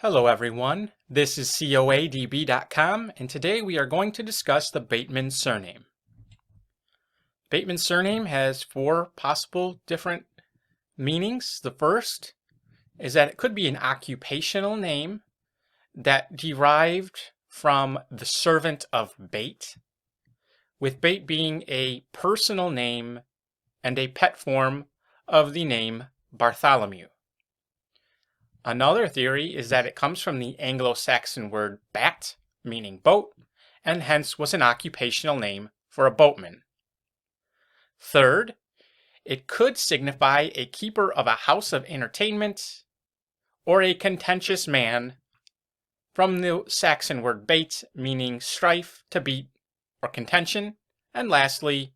Hello everyone, this is coadb.com and today we are going to discuss the Bateman surname. Bateman surname has four possible different meanings. The first is that it could be an occupational name that derived from the servant of Bate, with Bate being a personal name and a pet form of the name Bartholomew. Another theory is that it comes from the Anglo-Saxon word Bate, meaning boat, and hence was an occupational name for a boatman. Third, it could signify a keeper of a house of entertainment or a contentious man, from the Saxon word Bate, meaning strife, to beat, or contention. And lastly,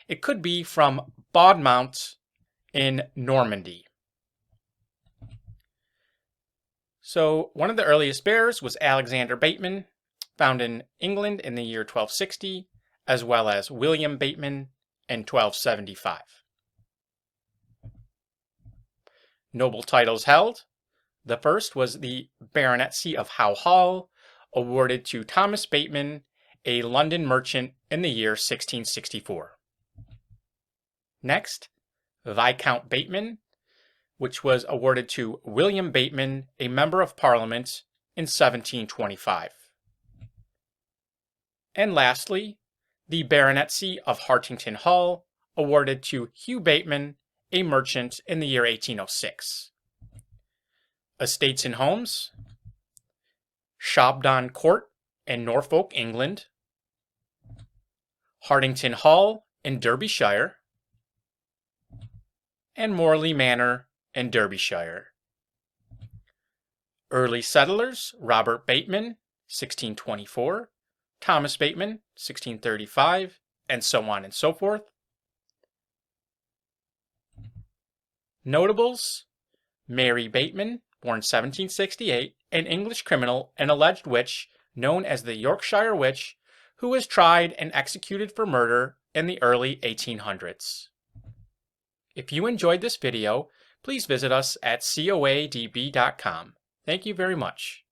it could be from Baudemont in Normandy. So one of the earliest bearers was Alexander Bateman, found in England in the year 1260, as well as William Bateman in 1275. Noble titles held. The first was the baronetcy of Howe Hall, awarded to Thomas Bateman, a London merchant, in the year 1664. Next, Viscount Bateman, which was awarded to William Bateman, a member of Parliament, in 1725. And lastly, the baronetcy of Hartington Hall, awarded to Hugh Bateman, a merchant, in the year 1806. Estates and homes: Shobdon Court in Norfolk, England; Hartington Hall in Derbyshire; and Morley Manor in Derbyshire. Early settlers: Robert Bateman, 1624, Thomas Bateman, 1635, and so on and so forth. Notables: Mary Bateman, born 1768, an English criminal and alleged witch known as the Yorkshire Witch, who was tried and executed for murder in the early 1800s. If you enjoyed this video, please visit us at coadb.com. Thank you very much.